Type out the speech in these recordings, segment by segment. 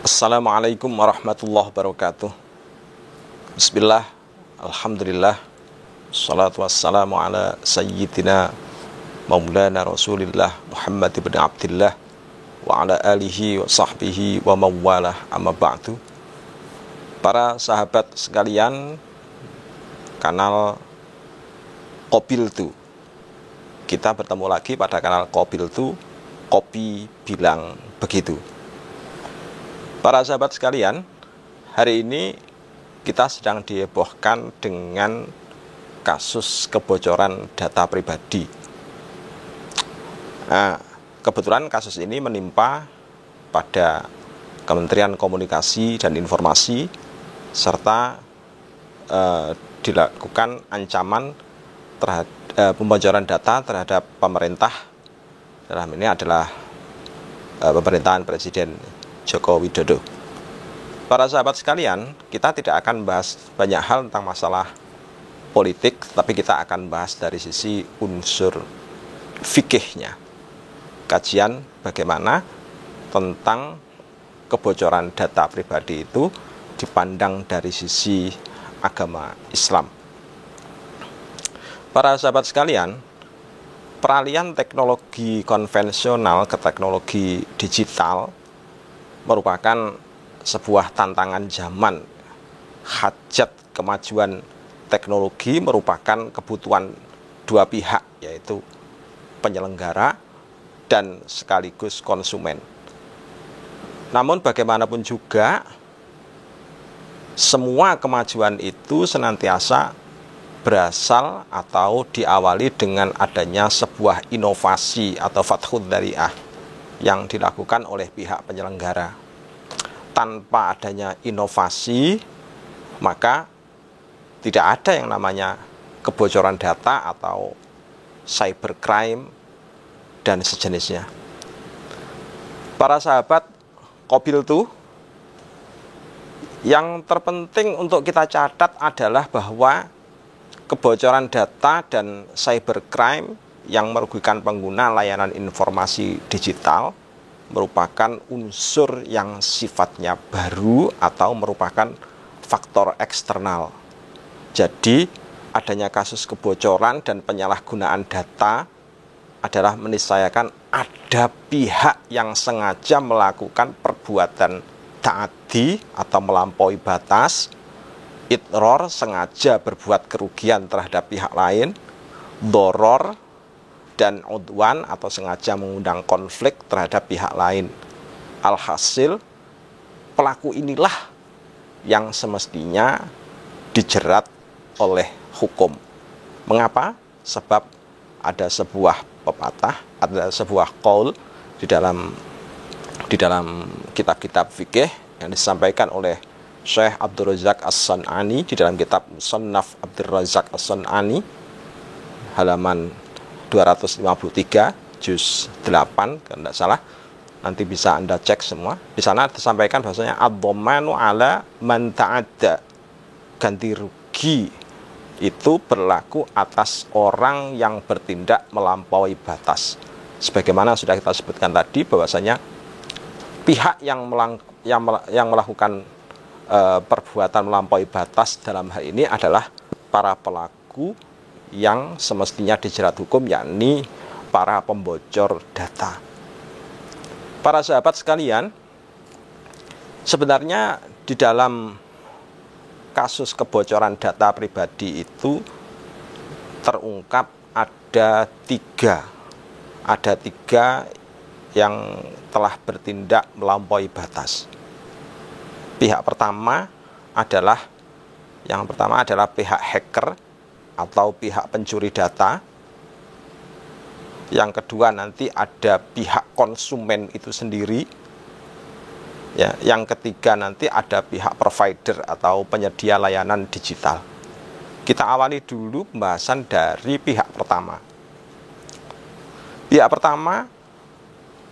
Assalamualaikum warahmatullahi wabarakatuh. Bismillah, alhamdulillah, salatu wassalamu ala sayyidina maulana rasulillah Muhammad ibn Abdillah wa ala alihi wa sahbihi wa mawalah, amma ba'du. Para sahabat sekalian, kanal Qabiltu, kita bertemu lagi pada kanal Qabiltu, Kopi Bilang Begitu. Para sahabat sekalian, hari ini kita sedang dihebohkan dengan kasus kebocoran data pribadi. Nah, kebetulan kasus ini menimpa pada Kementerian Komunikasi dan Informasi serta dilakukan ancaman terhadap pembocoran data terhadap pemerintah. Dalam ini adalah pemerintahan Presiden Joko Widodo. Para sahabat sekalian, kita tidak akan bahas banyak hal tentang masalah politik, tapi kita akan bahas dari sisi unsur fikihnya. Kajian bagaimana tentang kebocoran data pribadi itu dipandang dari sisi agama Islam. Para sahabat sekalian, peralihan teknologi konvensional ke teknologi digital merupakan sebuah tantangan zaman. Hajat kemajuan teknologi merupakan kebutuhan dua pihak, yaitu penyelenggara dan sekaligus konsumen. Namun bagaimanapun juga, semua kemajuan itu senantiasa berasal atau diawali dengan adanya sebuah inovasi atau fathud dzari'ah yang dilakukan oleh pihak penyelenggara. Tanpa adanya inovasi, maka tidak ada yang namanya kebocoran data atau cybercrime dan sejenisnya. Para sahabat Qabiltu, yang terpenting untuk kita catat adalah bahwa kebocoran data dan cybercrime yang merugikan pengguna layanan informasi digital merupakan unsur yang sifatnya baru atau merupakan faktor eksternal. Jadi, adanya kasus kebocoran dan penyalahgunaan data adalah meniscayakan ada pihak yang sengaja melakukan perbuatan ta'addi atau melampaui batas, idror, sengaja berbuat kerugian terhadap pihak lain, doror, dan udwan atau sengaja mengundang konflik terhadap pihak lain. Alhasil, pelaku inilah yang semestinya dijerat oleh hukum. Mengapa? Sebab ada sebuah pepatah, ada sebuah qaul di dalam kitab-kitab fikih yang disampaikan oleh Syekh Abdul Razak As-San'ani di dalam kitab Musannaf Abdul Razak As-San'ani halaman 253 juz 8 kalau tidak salah, nanti bisa Anda cek semua. Di sana disampaikan bahwasanya ad-dhamanu ala man ta'adda, ganti rugi itu berlaku atas orang yang bertindak melampaui batas. Sebagaimana sudah kita sebutkan tadi bahwasanya pihak yang melakukan perbuatan melampaui batas dalam hal ini adalah para pelaku yang semestinya dijerat hukum, yakni para pembocor data. Para sahabat sekalian, sebenarnya di dalam kasus kebocoran data pribadi itu terungkap ada tiga yang telah bertindak melampaui batas. Pihak pertama adalah pihak hacker atau pihak pencuri data. Yang kedua nanti ada pihak konsumen itu sendiri. Ya, yang ketiga nanti ada pihak provider atau penyedia layanan digital. Kita awali dulu pembahasan dari pihak pertama. Pihak pertama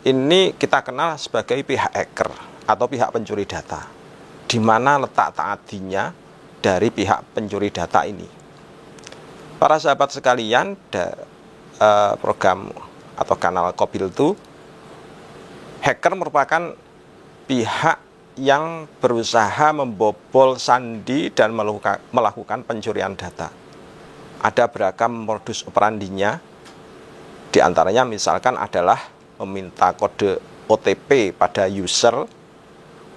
ini kita kenal sebagai pihak hacker atau pihak pencuri data. Di mana letak ta'adinya dari pihak pencuri data ini? Para sahabat sekalian, program atau kanal Qabiltu, hacker merupakan pihak yang berusaha membobol sandi dan melakukan pencurian data. Ada beragam modus operandinya, di antaranya misalkan adalah meminta kode OTP pada user,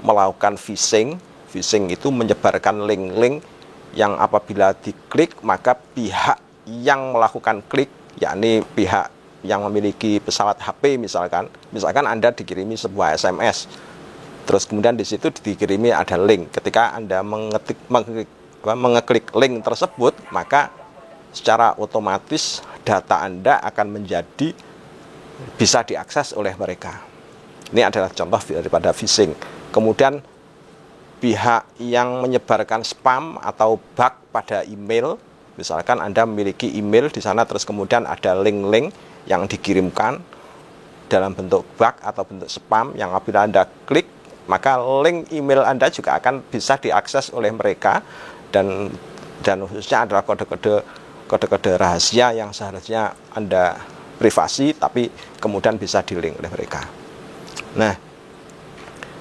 melakukan phishing. Phishing itu menyebarkan link-link yang apabila diklik maka pihak yang melakukan klik, yakni pihak yang memiliki pesawat HP misalkan Anda dikirimi sebuah SMS, terus kemudian di situ dikirimi ada link. Ketika Anda mengeklik link tersebut, maka secara otomatis data Anda akan menjadi bisa diakses oleh mereka. Ini adalah contoh daripada phishing. Kemudian pihak yang menyebarkan spam atau bug pada email, misalkan Anda memiliki email di sana, terus kemudian ada link-link yang dikirimkan dalam bentuk bug atau bentuk spam yang apabila Anda klik, maka link email Anda juga akan bisa diakses oleh mereka, dan khususnya adalah kode-kode rahasia yang seharusnya Anda privasi, tapi kemudian bisa di-link oleh mereka. Nah,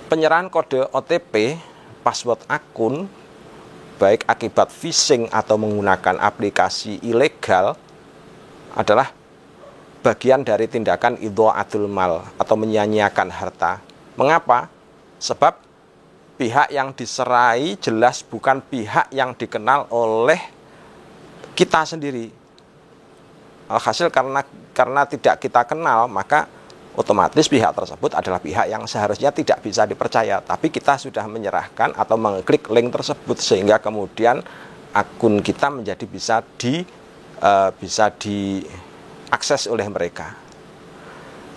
penyerahan kode OTP, password akun, baik akibat phishing atau menggunakan aplikasi ilegal, adalah bagian dari tindakan idha'atul mal atau menyia-nyiakan harta. Mengapa? Sebab pihak yang diserai jelas bukan pihak yang dikenal oleh kita sendiri. Alhasil karena tidak kita kenal, maka otomatis pihak tersebut adalah pihak yang seharusnya tidak bisa dipercaya. Tapi kita sudah menyerahkan atau mengklik link tersebut, sehingga kemudian akun kita menjadi bisa diakses oleh mereka.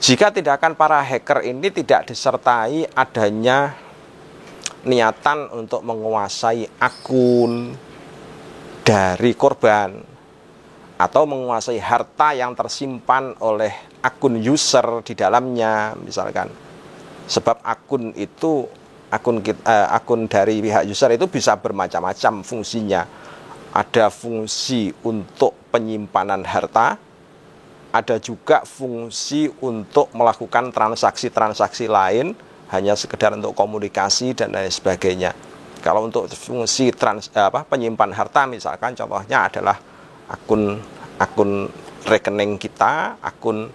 Jika tindakan para hacker ini tidak disertai adanya niatan untuk menguasai akun dari korban atau menguasai harta yang tersimpan oleh akun user di dalamnya, misalkan. Sebab akun dari pihak user itu bisa bermacam-macam fungsinya. Ada fungsi untuk penyimpanan harta, ada juga fungsi untuk melakukan transaksi-transaksi lain, hanya sekedar untuk komunikasi dan lain sebagainya. Kalau untuk fungsi penyimpan harta, misalkan contohnya adalah akun rekening kita, akun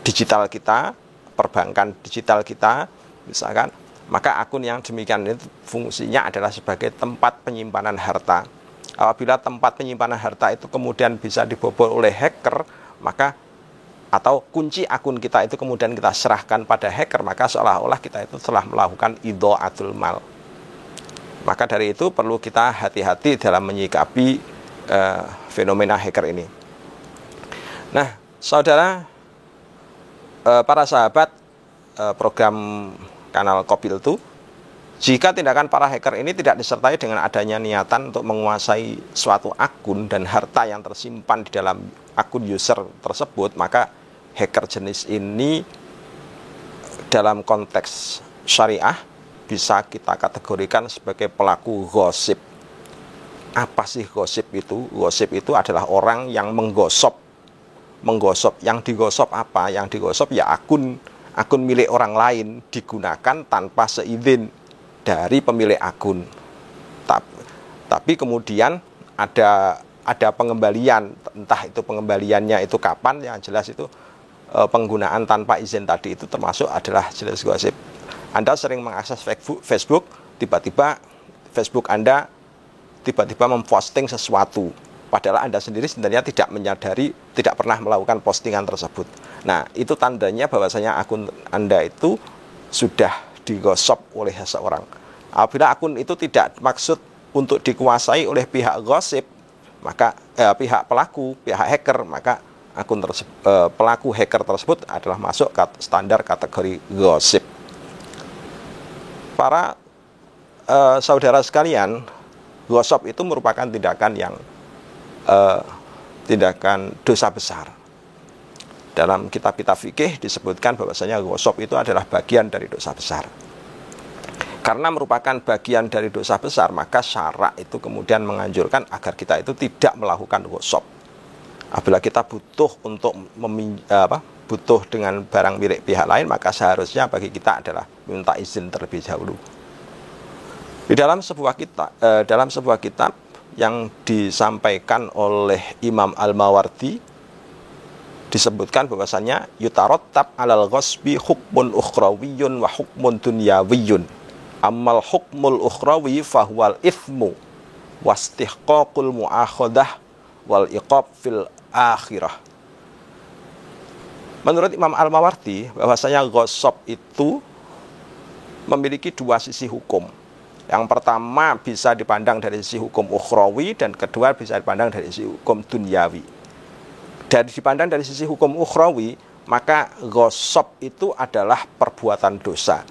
digital kita, perbankan digital kita, misalkan, maka akun yang demikian itu fungsinya adalah sebagai tempat penyimpanan harta. Apabila tempat penyimpanan harta itu kemudian bisa dibobol oleh hacker, maka atau kunci akun kita itu kemudian kita serahkan pada hacker, maka seolah-olah kita itu telah melakukan idha'atul mal. Maka dari itu perlu kita hati-hati dalam menyikapi fenomena hacker ini. Nah, saudara, para sahabat program kanal Kopiltu, jika tindakan para hacker ini tidak disertai dengan adanya niatan untuk menguasai suatu akun dan harta yang tersimpan di dalam akun user tersebut, maka hacker jenis ini dalam konteks syariah bisa kita kategorikan sebagai pelaku gosip. Apa sih gosip itu? Gosip itu adalah orang yang menggosip. Yang digosip apa? Yang digosip ya akun milik orang lain digunakan tanpa seizin dari pemilik akun. Tapi kemudian ada pengembalian, entah itu pengembaliannya itu kapan, yang jelas itu penggunaan tanpa izin tadi itu termasuk adalah jenis gosip. Anda sering mengakses Facebook, tiba-tiba Facebook Anda tiba-tiba memposting sesuatu, padahal Anda sendiri sebenarnya tidak menyadari, tidak pernah melakukan postingan tersebut. Nah, itu tandanya bahwasanya akun Anda itu sudah digosip oleh seseorang. Apabila akun itu tidak maksud untuk dikuasai oleh pihak gosip, maka pihak hacker, maka akun pelaku hacker tersebut adalah masuk standar kategori gosip. Para saudara sekalian, gosip itu merupakan tindakan dosa besar. Dalam kitab-kitab fikih disebutkan bahwasanya gosip itu adalah bagian dari dosa besar. Karena merupakan bagian dari dosa besar, maka syara itu kemudian menganjurkan agar kita itu tidak melakukan gosip. Apabila kita butuh untuk butuh dengan barang milik pihak lain, maka seharusnya bagi kita adalah minta izin terlebih dahulu. Di dalam sebuah kitab yang disampaikan oleh Imam Al-Mawardi disebutkan bahwasanya yutarattab 'alal ghasbi hukmun ukhrawiyyun wa hukmun dunyawiyyun. Ammal hukmul ukhrawi fahuwal ithmu wastihqaqul mu'akhadah wal iqab fil akhirah. Menurut Imam Al-Mawardi, bahwasanya ghasab itu memiliki dua sisi hukum. Yang pertama bisa dipandang dari sisi hukum ukhrawi, dan kedua bisa dipandang dari sisi hukum dunyawi. Dari dipandang dari sisi hukum ukhrawi, maka ghasab itu adalah perbuatan dosa,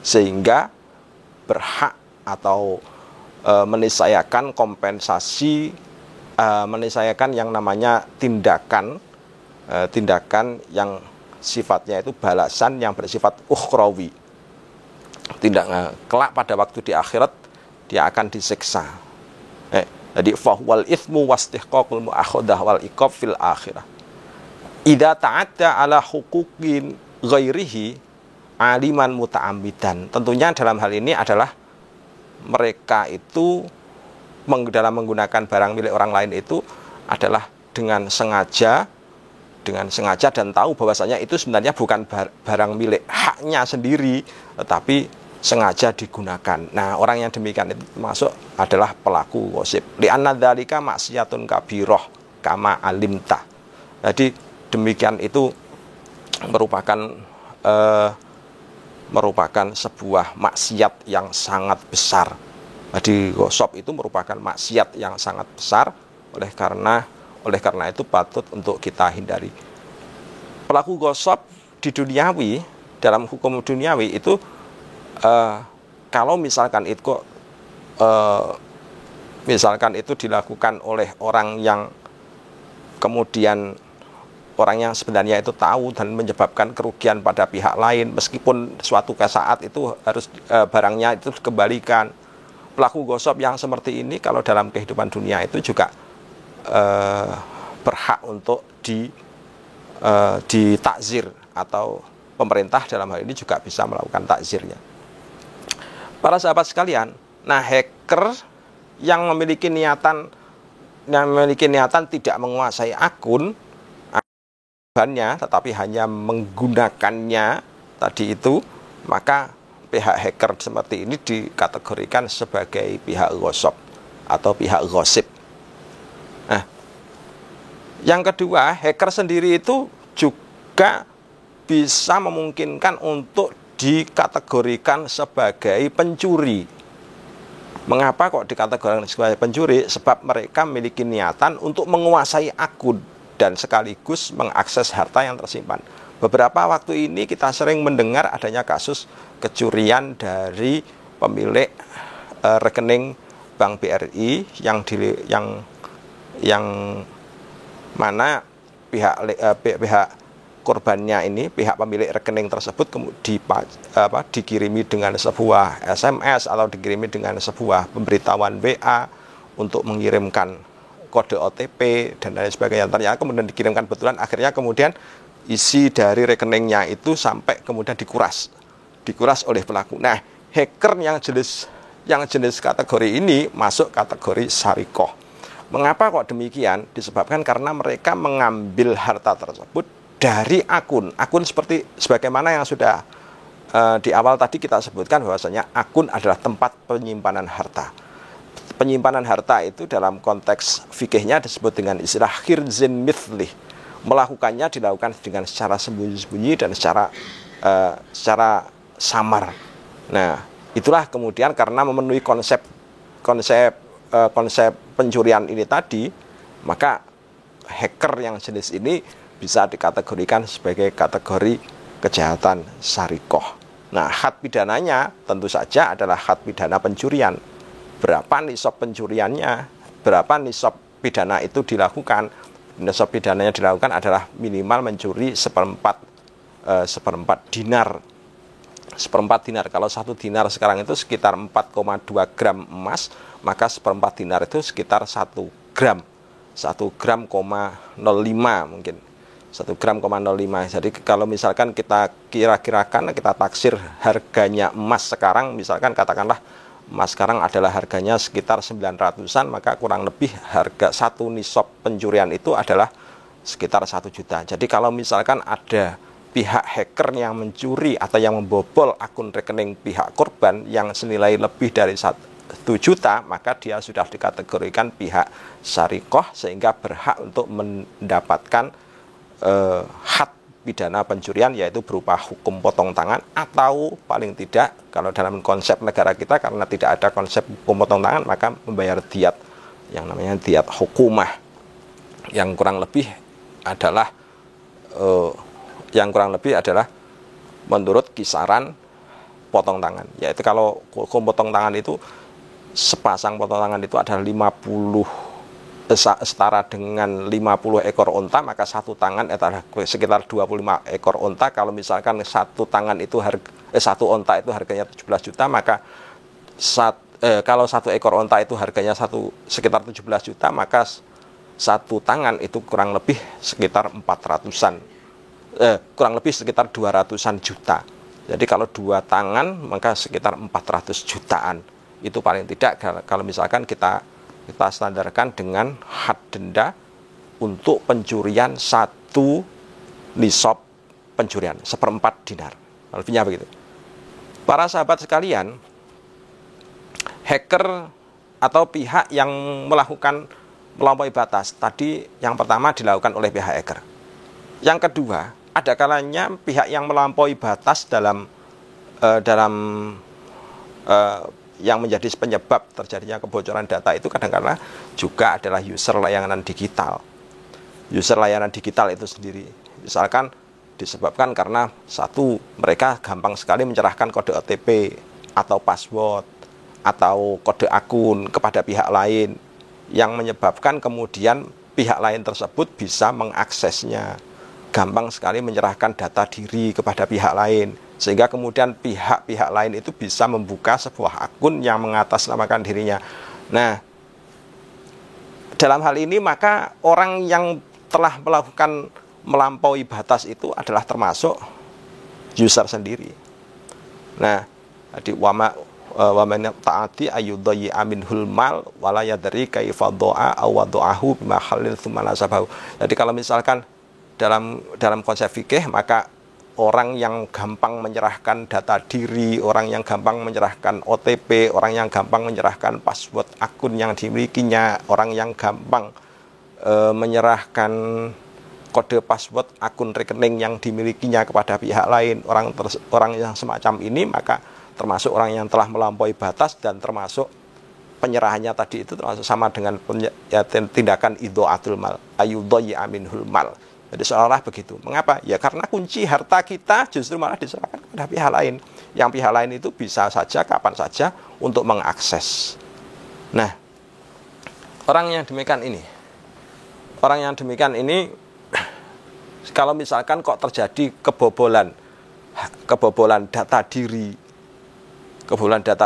sehingga berhak atau meniscayakan kompensasi, meniscayakan yang namanya tindakan yang sifatnya itu balasan yang bersifat ukhrawi. Kelak pada waktu di akhirat dia akan disiksa. Jadi fahuwal ithmu wastihqaqul mu'akhadah wal iqab fil akhirah. Idza ta'adda ala huquqin ghairihi aliman muta'ammidan. Tentunya dalam hal ini adalah mereka itu dalam menggunakan barang milik orang lain itu adalah dengan sengaja dan tahu bahwasanya itu sebenarnya bukan barang milik haknya sendiri, tetapi sengaja digunakan. Nah, orang yang demikian itu termasuk adalah pelaku ghasib. Li'anna dzalika maksiyatun kabirah kama alimta. Jadi demikian itu merupakan sebuah maksiat yang sangat besar. Jadi ghasab itu merupakan maksiat yang sangat besar, oleh karena itu patut untuk kita hindari. Pelaku ghasab di duniawi, dalam hukum duniawi itu kalau misalkan itu dilakukan oleh orang yang kemudian orang yang sebenarnya itu tahu dan menyebabkan kerugian pada pihak lain, meskipun suatu saat itu harus barangnya itu dikembalikan. Pelaku ghasab yang seperti ini kalau dalam kehidupan dunia itu juga berhak untuk ditakzir, atau pemerintah dalam hal ini juga bisa melakukan takzirnya. Para sahabat sekalian, nah hacker yang memiliki niatan tidak menguasai akun tetapi hanya menggunakannya tadi itu, maka pihak hacker seperti ini dikategorikan sebagai pihak ghasab atau pihak ghasib. Nah, yang kedua, hacker sendiri itu juga bisa memungkinkan untuk dikategorikan sebagai pencuri. Mengapa kok dikategorikan sebagai pencuri? Sebab mereka memiliki niatan untuk menguasai akun dan sekaligus mengakses harta yang tersimpan. Beberapa waktu ini kita sering mendengar adanya kasus kecurian dari pemilik rekening Bank BRI yang mana pihak korbannya ini, pihak pemilik rekening tersebut dikirimi dengan sebuah SMS atau dikirimi dengan sebuah pemberitahuan WA untuk mengirimkan kode OTP dan lain sebagainya. Ternyata kemudian dikirimkan betulan, akhirnya kemudian isi dari rekeningnya itu sampai kemudian dikuras oleh pelaku. Nah, hacker yang jenis kategori ini masuk kategori syarikoh. Mengapa kok demikian? Disebabkan karena mereka mengambil harta tersebut dari akun sebagaimana yang sudah di awal tadi kita sebutkan, bahwasanya akun adalah tempat penyimpanan harta. Penyimpanan harta itu dalam konteks fikihnya disebut dengan istilah khirzin mithlih. Dilakukan dengan secara sembunyi-sembunyi dan secara samar. Nah, itulah kemudian karena memenuhi konsep pencurian ini tadi, maka hacker yang jenis ini bisa dikategorikan sebagai kategori kejahatan syarikoh. Nah, had pidananya tentu saja adalah had pidana pencurian. Berapa nisab pencuriannya, berapa nisab pidana itu dilakukan. Nisab pidananya dilakukan adalah minimal mencuri seperempat dinar. Seperempat dinar, kalau 1 dinar sekarang itu sekitar 4,2 gram emas, maka seperempat dinar itu sekitar 1 gram 1,05 gram mungkin. 1 gram, 0,05. Jadi kalau misalkan kita kira-kirakan, kita taksir harganya emas sekarang, misalkan katakanlah emas sekarang adalah harganya sekitar 900-an, maka kurang lebih harga 1 nisab pencurian itu adalah sekitar 1 juta. Jadi kalau misalkan ada pihak hacker yang mencuri atau yang membobol akun rekening pihak korban yang senilai lebih dari 1 juta, maka dia sudah dikategorikan pihak syarikoh sehingga berhak untuk mendapatkan had pidana pencurian, yaitu berupa hukum potong tangan, atau paling tidak kalau dalam konsep negara kita karena tidak ada konsep hukum potong tangan, maka membayar diat yang namanya diat hukumah, yang kurang lebih adalah menurut kisaran potong tangan, yaitu kalau hukum potong tangan itu sepasang potong tangan itu adalah setara dengan 50 ekor onta, maka satu tangan adalah sekitar 25 ekor onta. Kalau misalkan satu tangan itu satu onta itu harganya 17 juta, maka kalau satu ekor onta itu harganya sekitar 17 juta, maka satu tangan itu kurang lebih sekitar 200-an juta. Jadi kalau 2 tangan maka sekitar 400 jutaan. Itu paling tidak kalau misalkan kita standarkan dengan had denda untuk pencurian 1 nisab pencurian, 1/4 dinar. Lebihnya begitu. Para sahabat sekalian, hacker atau pihak yang melampaui batas tadi, yang pertama dilakukan oleh pihak hacker. Yang kedua, ada kalanya pihak yang melampaui batas dalam yang menjadi penyebab terjadinya kebocoran data itu kadang-kadang juga adalah user layanan digital. User layanan digital itu sendiri, misalkan disebabkan karena mereka gampang sekali menyerahkan kode OTP atau password atau kode akun kepada pihak lain, yang menyebabkan kemudian pihak lain tersebut bisa mengaksesnya, gampang sekali menyerahkan data diri kepada pihak lain, sehingga kemudian pihak-pihak lain itu bisa membuka sebuah akun yang mengatasnamakan dirinya. Nah, dalam hal ini maka orang yang telah melampaui batas itu adalah termasuk user sendiri. Nah, jadi wa man ta'ati ayyudayyi aminhul mal wala yadri kaifa doa aw wada'ahu bimahallin tsumma nasabahu. Jadi kalau misalkan dalam konsep fikih, maka orang yang gampang menyerahkan data diri, orang yang gampang menyerahkan OTP, orang yang gampang menyerahkan password akun yang dimilikinya, orang yang gampang menyerahkan kode password akun rekening yang dimilikinya kepada pihak lain, orang yang semacam ini maka termasuk orang yang telah melampaui batas, dan termasuk penyerahannya tadi itu termasuk sama dengan tindakan idha'atul mal, ayyudayyi aminhul mal. Jadi seolah-olah begitu. Mengapa? Ya karena kunci harta kita justru malah diserahkan kepada pihak lain. Yang pihak lain itu bisa saja, kapan saja untuk mengakses. Nah, orang yang demikian ini, kalau misalkan kok terjadi kebobolan data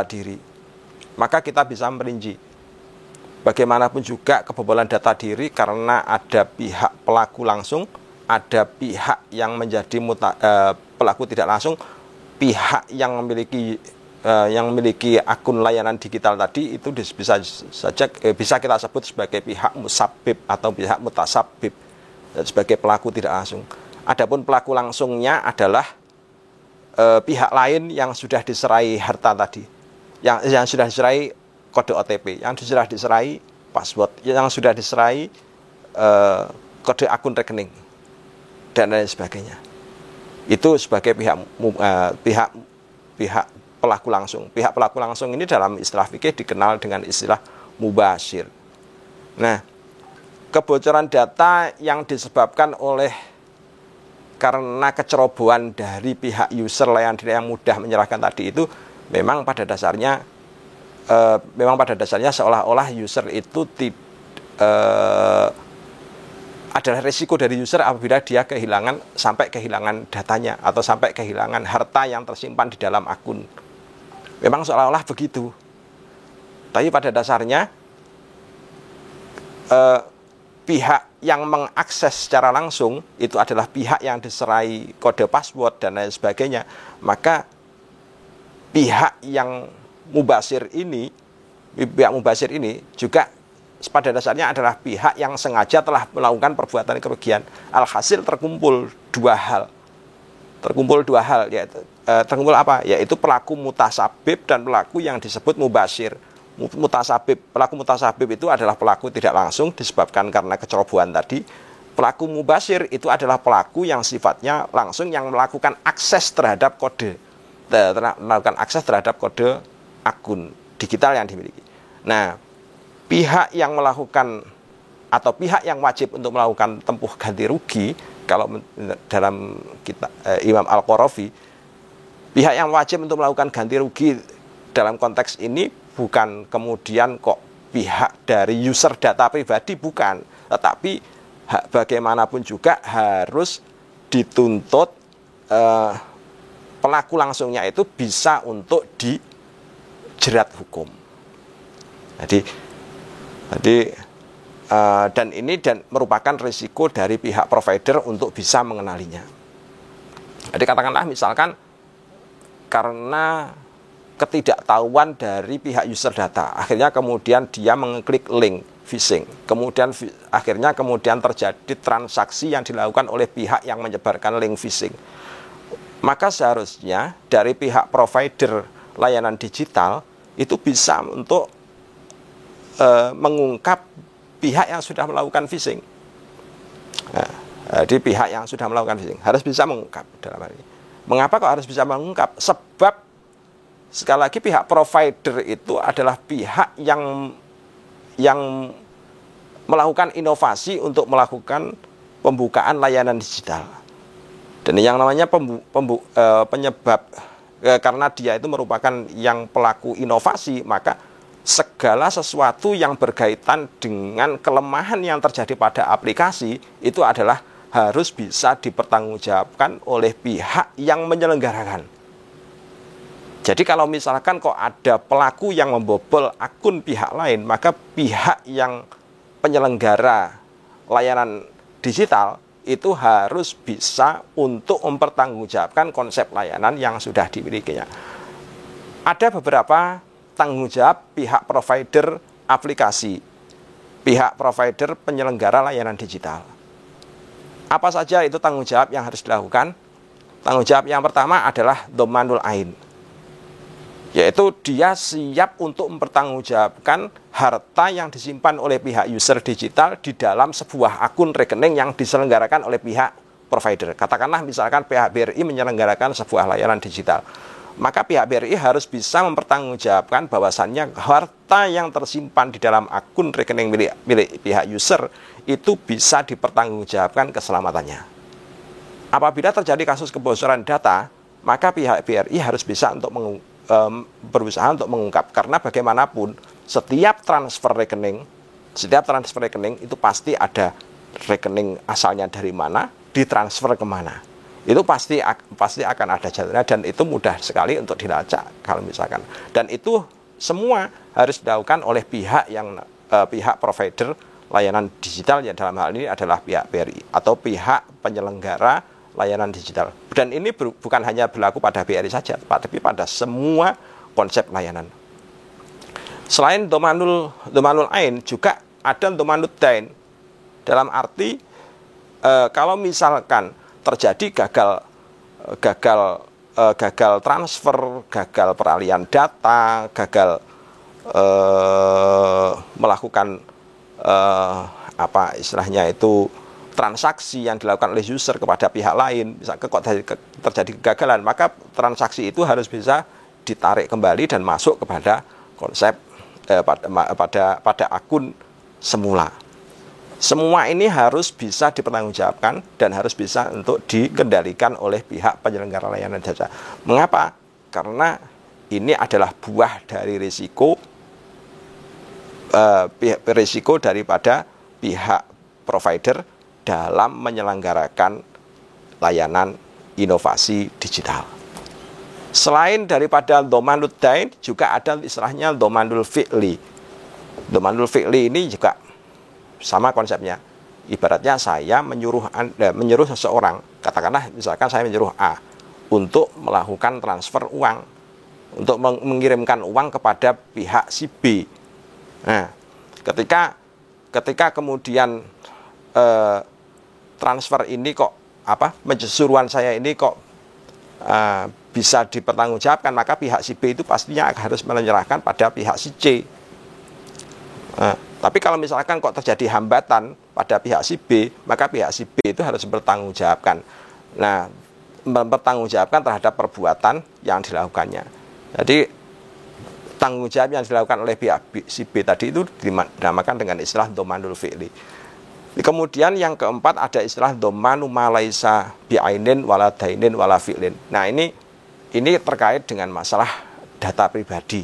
diri, maka kita bisa merinci. Bagaimanapun juga kebobolan data diri karena ada pihak pelaku langsung, ada pihak yang menjadi pelaku tidak langsung, pihak yang memiliki akun layanan digital tadi itu bisa kita sebut sebagai pihak musabbib atau pihak mutasabbib, sebagai pelaku tidak langsung. Adapun pelaku langsungnya adalah pihak lain yang sudah diserai harta tadi, yang sudah diserai kode OTP, yang sudah diserai password, yang sudah diserai kode akun rekening dan lain sebagainya. Itu sebagai pihak pelaku langsung. Pihak pelaku langsung ini dalam istilah fikih dikenal dengan istilah mubashir. Nah, kebocoran data yang disebabkan karena kecerobohan dari pihak user layanan yang mudah menyerahkan tadi itu memang pada dasarnya seolah-olah user itu adalah risiko dari user apabila dia sampai kehilangan datanya atau sampai kehilangan harta yang tersimpan di dalam akun. Memang seolah-olah begitu. Tapi pada dasarnya pihak yang mengakses secara langsung itu adalah pihak yang diserai kode password dan lain sebagainya, maka pihak yang mubasir ini juga pada dasarnya adalah pihak yang sengaja telah melakukan perbuatan kerugian. Alhasil terkumpul dua hal, yaitu terkumpul apa? Yaitu pelaku mutasabib dan pelaku yang disebut mubasir. Pelaku mutasabib itu adalah pelaku tidak langsung disebabkan karena kecerobohan tadi. Pelaku mubasir itu adalah pelaku yang sifatnya langsung, yang melakukan akses terhadap kode, akun digital yang dimiliki. Nah, pihak yang melakukan atau pihak yang wajib untuk melakukan tempuh ganti rugi, kalau dalam Imam Al-Qarafi, pihak yang wajib untuk melakukan ganti rugi dalam konteks ini bukan kemudian kok pihak dari user data pribadi, bukan, tetapi bagaimanapun juga harus dituntut pelaku langsungnya itu bisa untuk dijerat hukum. Dan ini merupakan risiko dari pihak provider untuk bisa mengenalinya. Jadi katakanlah misalkan karena ketidaktahuan dari pihak user data, akhirnya kemudian dia mengklik link phishing, akhirnya terjadi transaksi yang dilakukan oleh pihak yang menyebarkan link phishing. Maka seharusnya dari pihak provider layanan digital itu bisa untuk mengungkap pihak yang sudah melakukan phishing. Di pihak yang sudah melakukan phishing harus bisa mengungkap dalam hal ini. Mengapa kok harus bisa mengungkap? Sebab sekali lagi pihak provider itu adalah pihak yang melakukan inovasi untuk melakukan pembukaan layanan digital. Dan yang namanya penyebab, karena dia itu merupakan yang pelaku inovasi, maka segala sesuatu yang berkaitan dengan kelemahan yang terjadi pada aplikasi itu adalah harus bisa dipertanggungjawabkan oleh pihak yang menyelenggarakan. Jadi kalau misalkan kok ada pelaku yang membobol akun pihak lain, maka pihak yang penyelenggara layanan digital itu harus bisa untuk mempertanggungjawabkan konsep layanan yang sudah dimilikinya. Ada beberapa tanggung jawab pihak provider aplikasi, pihak provider penyelenggara layanan digital. Apa saja itu tanggung jawab yang harus dilakukan? Tanggung jawab yang pertama adalah dhamanul ain, yaitu dia siap untuk mempertanggungjawabkan harta yang disimpan oleh pihak user digital di dalam sebuah akun rekening yang diselenggarakan oleh pihak provider. Katakanlah misalkan pihak BRI menyelenggarakan sebuah layanan digital, maka pihak BRI harus bisa mempertanggungjawabkan bahwasannya harta yang tersimpan di dalam akun rekening milik pihak user itu bisa dipertanggungjawabkan keselamatannya. Apabila terjadi kasus kebocoran data, maka pihak BRI harus bisa untuk berusaha untuk mengungkap, karena bagaimanapun setiap transfer rekening itu pasti ada rekening asalnya dari mana, ditransfer kemana. Itu pasti akan ada jalannya, dan itu mudah sekali untuk dilacak kalau misalkan. Dan itu semua harus dilakukan oleh pihak provider layanan digital, yang dalam hal ini adalah pihak BRI atau pihak penyelenggara layanan digital. Dan ini bukan hanya berlaku pada BRI saja, tapi pada semua konsep layanan. Selain dhamanul ain, juga ada dhamanul dain. Dalam arti kalau misalkan terjadi gagal transfer, gagal peralihan data, gagal melakukan transaksi yang dilakukan oleh user kepada pihak lain, misalkan kok terjadi kegagalan, maka transaksi itu harus bisa ditarik kembali dan masuk kepada konsep pada akun semula. Semua ini harus bisa dipertanggungjawabkan dan harus bisa untuk dikendalikan oleh pihak penyelenggara layanan jasa. Mengapa? Karena ini adalah buah dari risiko daripada pihak provider dalam menyelenggarakan layanan inovasi digital. Selain daripada dhamanul dain, juga ada istilahnya dhamanul fi'li. Dhamanul fi'li ini juga sama konsepnya. Ibaratnya saya menyuruh seseorang, katakanlah misalkan saya menyuruh A untuk melakukan transfer uang, untuk mengirimkan uang kepada pihak si B. Nah, ketika kemudian transfer ini kok suruhan saya ini kok bisa dipertanggungjawabkan, maka pihak si B itu pastinya harus menyerahkan pada pihak si C. Tapi kalau misalkan kok terjadi hambatan pada pihak si B, maka pihak si B itu harus bertanggungjawabkan. Nah, mempertanggungjawabkan terhadap perbuatan yang dilakukannya. Jadi tanggung jawab yang dilakukan oleh pihak si B tadi itu dinamakan dengan istilah dhamanul fi'li. Kemudian yang keempat ada istilah dhamanu ma laisa bi'ainin wala dainin wala fi'lin. Nah, ini terkait dengan masalah data pribadi.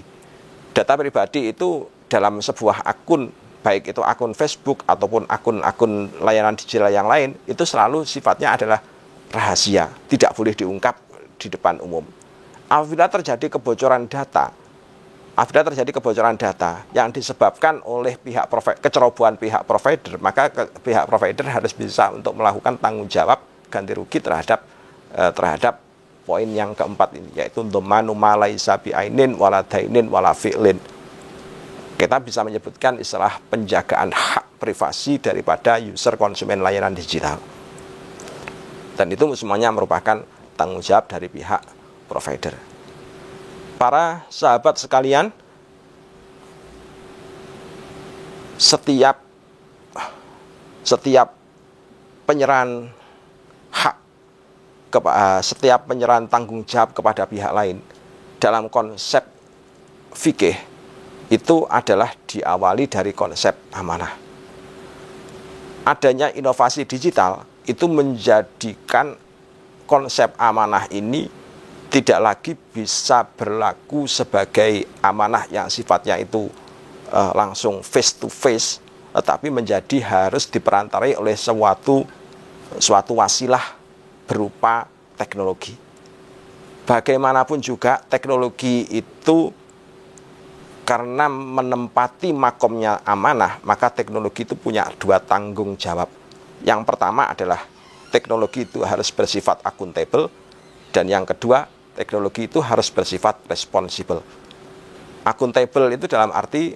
Data pribadi itu dalam sebuah akun, baik itu akun Facebook ataupun akun layanan digital yang lain, itu selalu sifatnya adalah rahasia, tidak boleh diungkap di depan umum. Apabila terjadi kebocoran data yang disebabkan oleh kecerobohan pihak provider, maka pihak provider harus bisa untuk melakukan tanggung jawab ganti rugi terhadap poin yang keempat ini, yaitu dhamanu ma laisa bi'ainin wala dainin wala fi'lin. Kita bisa menyebutkan istilah penjagaan hak privasi daripada user konsumen layanan digital. Dan itu semuanya merupakan tanggung jawab dari pihak provider. Para sahabat sekalian, setiap penyerahan hak, setiap penyerahan tanggung jawab kepada pihak lain dalam konsep fikih itu adalah diawali dari konsep amanah. Adanya inovasi digital itu menjadikan konsep amanah ini tidak lagi bisa berlaku sebagai amanah yang sifatnya itu langsung face to face, tetapi menjadi harus diperantarai oleh suatu wasilah berupa teknologi. Bagaimanapun juga teknologi itu karena menempati makomnya amanah, maka teknologi itu punya dua tanggung jawab. Yang pertama adalah teknologi itu harus bersifat akuntabel, dan yang kedua, teknologi itu harus bersifat responsibel. Akuntabel itu dalam arti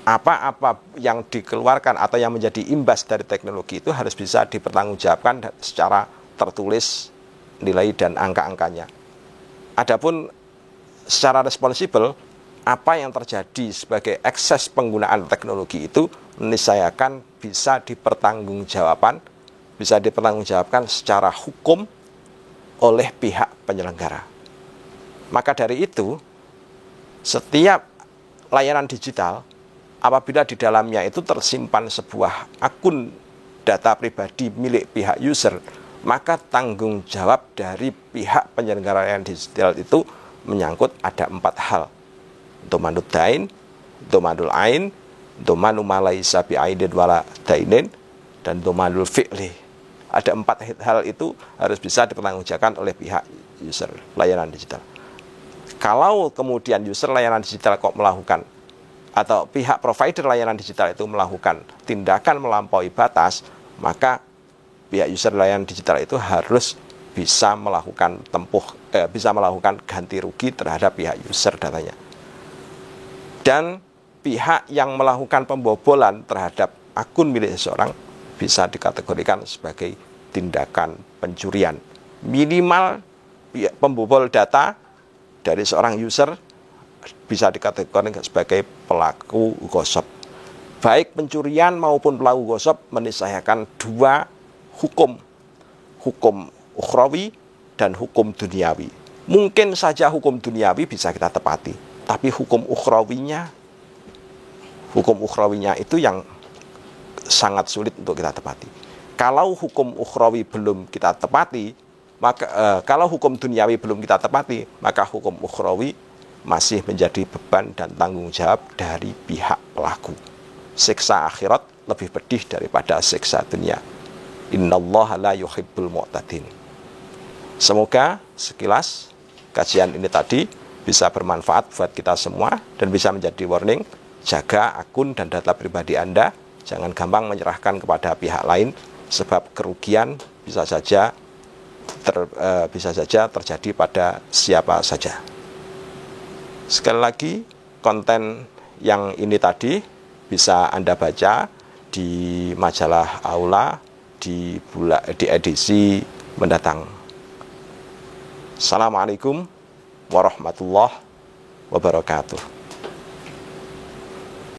apa-apa yang dikeluarkan atau yang menjadi imbas dari teknologi itu harus bisa dipertanggungjawabkan secara tertulis nilai dan angka-angkanya. Adapun secara responsibel, apa yang terjadi sebagai ekses penggunaan teknologi itu niscayakan bisa dipertanggungjawabkan secara hukum oleh pihak penyelenggara. Maka dari itu, setiap layanan digital apabila di dalamnya itu tersimpan sebuah akun data pribadi milik pihak user, maka tanggung jawab dari pihak penyelenggara layanan digital itu menyangkut ada 4 hal. Dhamanud dain, dhamanul ain, dhamanu ma laisa bi'ainin wala dainin, dan dhamanul fi'li. Ada 4 hal itu harus bisa dipertanggungjawabkan oleh pihak user layanan digital. Kalau kemudian user layanan digital kok melakukan, atau pihak provider layanan digital itu melakukan tindakan melampaui batas, maka pihak user layanan digital itu harus bisa melakukan ganti rugi terhadap pihak user datanya. Dan pihak yang melakukan pembobolan terhadap akun milik seseorang bisa dikategorikan sebagai tindakan pencurian. Minimal pembobol data dari seorang user bisa dikategorikan sebagai pelaku ghosab. Baik pencurian maupun pelaku ghosab meniscayakan 2 hukum. Hukum ukhrawi dan hukum duniawi. Mungkin saja hukum duniawi bisa kita tepati, tapi hukum ukhrawinya itu yang sangat sulit untuk kita tepati. Kalau hukum ukhrawi belum kita tepati, maka kalau hukum duniawi belum kita tepati, maka hukum ukhrawi masih menjadi beban dan tanggung jawab dari pihak pelaku. Siksa akhirat lebih pedih daripada siksa dunia. Innallaha la yuhibbul mu'tadin. Semoga sekilas kajian ini tadi bisa bermanfaat buat kita semua dan bisa menjadi warning. Jaga akun dan data pribadi Anda, Jangan gampang menyerahkan kepada pihak lain, sebab kerugian bisa saja terjadi pada siapa saja. Sekali lagi, konten yang ini tadi bisa Anda baca di majalah Aula di edisi mendatang. Assalamualaikum warahmatullahi wabarakatuh.